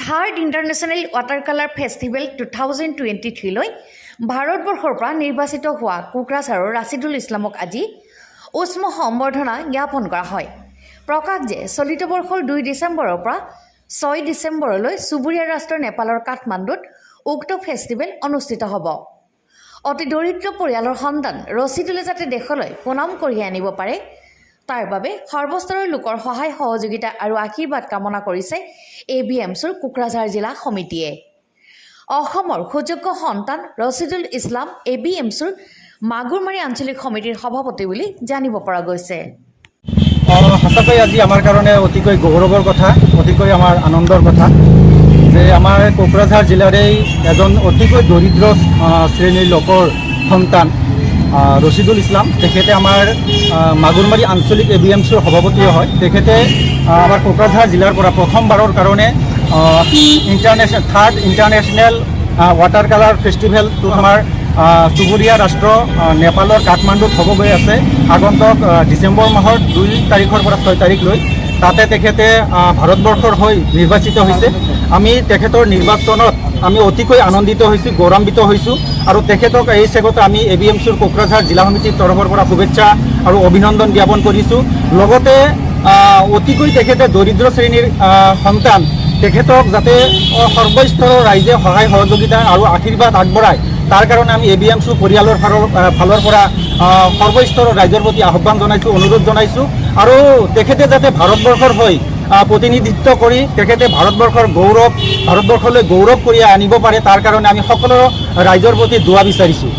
Third international water colour festival 2023লৈ ভাৰতবৰ্ষৰ পৰা নিৰ্বাচিত হোৱা কোকৰাঝাৰৰ ৰাছিদুল ইছলামক আজি উষ্ম সম্বৰ্ধনা জ্ঞাপন কৰা হয়। প্ৰকাশ যে চলিত বৰ্ষৰ 2 ডিচেম্বৰৰ পৰা 6 ডিচেম্বৰলৈ চুবুৰীয়া ৰাষ্ট্ৰ নেপালৰ কাঠমাণ্ডুত উক্ত ফেষ্টিভেল অনুষ্ঠিত হ'ব। অতি দৰিদ্ৰ পৰিয়ালৰ সন্তান ৰছিদুলে যাতে দেশলৈ সুনাম কঢ়িয়াই আনিব পাৰে তাৰ বাবে সৰ্বস্তৰৰ লোকৰ সহায় সহযোগিতা আৰু আশীৰ্বাদ কামনা কৰিছে ABMCৰ কোকৰাঝাৰ জিলা সমিতিয়ে। অসমৰ সুযোগ্য সন্তান ৰছিদুল ইছলাম ABMCৰ মাগুৰমাৰী আঞ্চলিক সমিতিৰ সভাপতি বুলি জানিব পৰা গৈছে। সঁচাকৈ আজি আমাৰ কাৰণে অতিকৈ গৌৰৱৰ কথা, অতিকৈ আমাৰ আনন্দৰ কথা যে আমাৰ কোকৰাঝাৰ জিলাৰে এজন অতিকৈ দৰিদ্ৰ শ্ৰেণীৰ লোকৰ সন্তান ৰছিদুল ইছলাম, তেখেতে আমাৰ মাগুৰমাৰী আঞ্চলিক ABMCৰ সভাপতিও হয়। তেখেতে আমাৰ কোকৰাঝাৰ জিলাৰ পৰা প্ৰথমবাৰৰ কাৰণে থাৰ্ড ইণ্টাৰনেশ্যনেল ৱাটাৰ কালাৰ ফেষ্টিভেলটো আমাৰ চুবুৰীয়া ৰাষ্ট্ৰ নেপালৰ কাঠমাণ্ডুত হ'ব গৈ আছে আগন্তুক ডিচেম্বৰ মাহৰ 2 তাৰিখৰ পৰা 6 তাৰিখলৈ। তাতে তেখেতে ভাৰতবৰ্ষৰ হৈ নিৰ্বাচিত হৈছে। আমি তেখেতৰ নিৰ্বাচনত আমি অতিকৈ আনন্দিত হৈছোঁ, গৌৰৱান্বিত হৈছোঁ আৰু তেখেতক এই চেগতে আমি ABMCৰ কোকৰাঝাৰ জিলা সমিতিৰ তৰফৰ পৰা শুভেচ্ছা আৰু অভিনন্দন জ্ঞাপন কৰিছোঁ। লগতে অতিকৈ তেখেতে দৰিদ্ৰ শ্ৰেণীৰ সন্তান, তেখেতক যাতে সৰ্বস্তৰৰ ৰাইজে সহায় সহযোগিতা আৰু আশীৰ্বাদ আগবঢ়ায় তাৰ কাৰণে আমি ABMC পৰিয়ালৰ ফালৰ পৰা সৰ্বস্তৰৰ ৰাইজৰ প্ৰতি আহ্বান জনাইছোঁ, অনুৰোধ জনাইছোঁ আৰু তেখেতে যাতে ভাৰতবৰ্ষৰ হৈ প্ৰতিনিধিত্ব কৰি তেখেতে ভাৰতবৰ্ষলৈ গৌৰৱ কঢ়িয়াই আনিব পাৰে তাৰ কাৰণে আমি সকলো ৰাইজৰ প্ৰতি দুৱা বিচাৰিছোঁ।